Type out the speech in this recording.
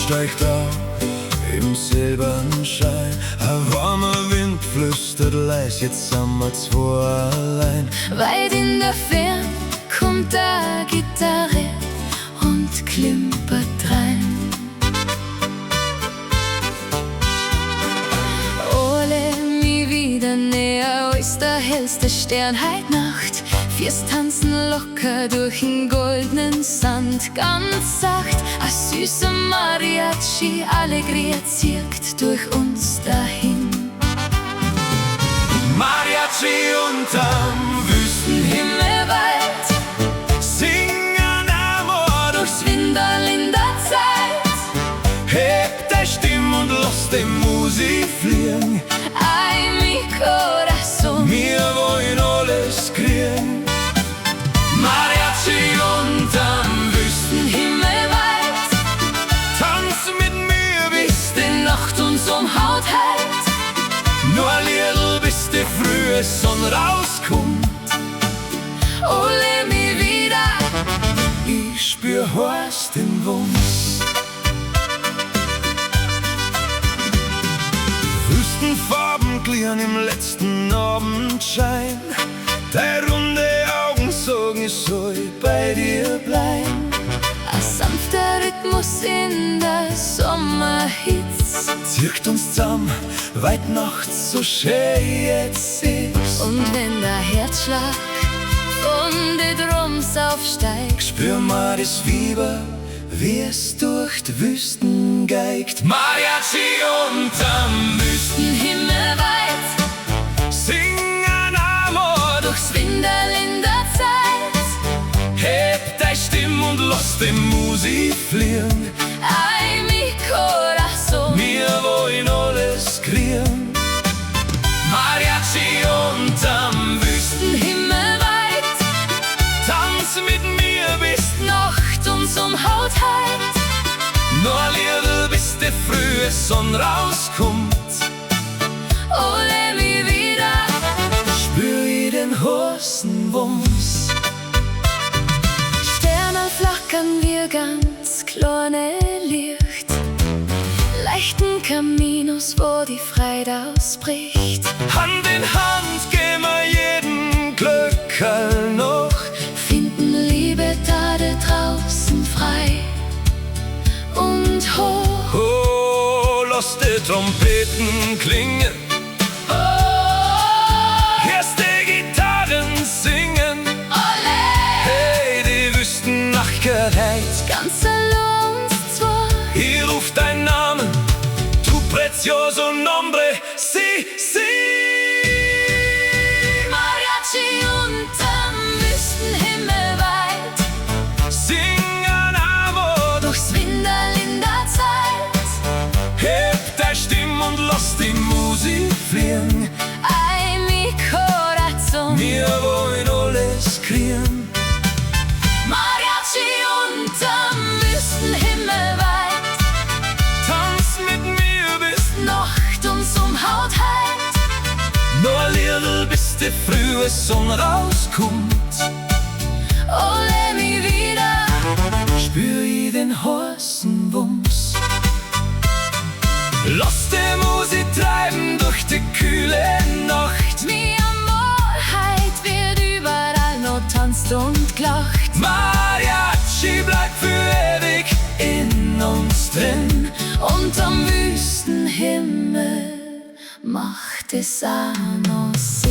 steigt auf im Silbernschein. Ein warmer Wind flüstert leis, jetzt sind wir zwei allein. Weit in der Ferne kommt eine Gitarre und klimpert rein. Ole mich wieder näher als der hellste Stern heut Nacht. Fürs Tanzen locker durch den goldenen Sand, ganz sacht. A süßer Mariachi Alegria zirkt durch uns dahin. Mariachi unterm Wüstenhimmelwald singen Amor Durchs Windal in der Zeit. Heb deine Stimme und lass die Musik fliegen. Ay, mi corazón. Wir wollen alles kriegen. Mariachi unterm Wüstenhimmelwald, Tanz mit mir, bis die Nacht uns umhaut hält. nur ein Liedl, bis die frühe Sonne rauskommt. Ole mich wieder, Ich spür heiß den Wumms. Wüstenfarben gliedern im letzten Abendschein. Deine runde Augen sagen, ich soll bei dir bleiben. ein sanfter Rhythmus in der Sommerhitz. Zirkt uns zusammen, weit nachts so schön jetzt ist. Und wenn der Herzschlag von den Drums aufsteigt, Spür mal das Fieber, wie es durch die Wüsten geigt. Mariachi unterm Wüstenhimmelweit, Singen Amor durchs Windal in der Zeit. Heb deine Stimme und lass die Musik fliegen. Ay, mi corazón. Wir wollen alles kriegen. Mariachi unterm Wüstenhimmelweit, Tanz mit mir, bis Nacht uns umhaut hält. nur ein Liedl, bis die frühe Sonne rauskommt. Ole mich wieder, Spür ich den heißen Wumms. Sterne flackern wir ganz kleine Licht, leichten Caminos, wo die Freude ausbricht. Hand in Hand gehen wir jeden Glückerl noch. Finden Liebe da draußen frei und hoch. Oh, lass die Trompeten klingen. Oh, Hörst die Gitarren singen. ole, Hey, die Wüstennacht gehört heut. ganz allein uns zwei. Hier ruft dein Namen, tu precioso nombre, si, si. Mariachi unterm Wüstenhimmelweit, Singen Amor, durchs Windal in der Zeit. heb deine Stimme und lass die Musik fliegen. Ay, mi corazón. Wir wollen alles kriegen. Mariachi unterm Wüstenhimmelweit, Tanz mit mir, bis Nacht uns umhaut hält. nur ein Liedl, bis die frühe Sonne rauskommt. Ole mich wieder, Spür ich den heißen Wumms. Lass die Musik treiben durch die kühle Nacht. mi Amor, heut wird überall noch tanzt und gelacht. Mariachi bleibt für ewig in uns drin. Unterm Wüstenhimmel macht es auch noch Sinn.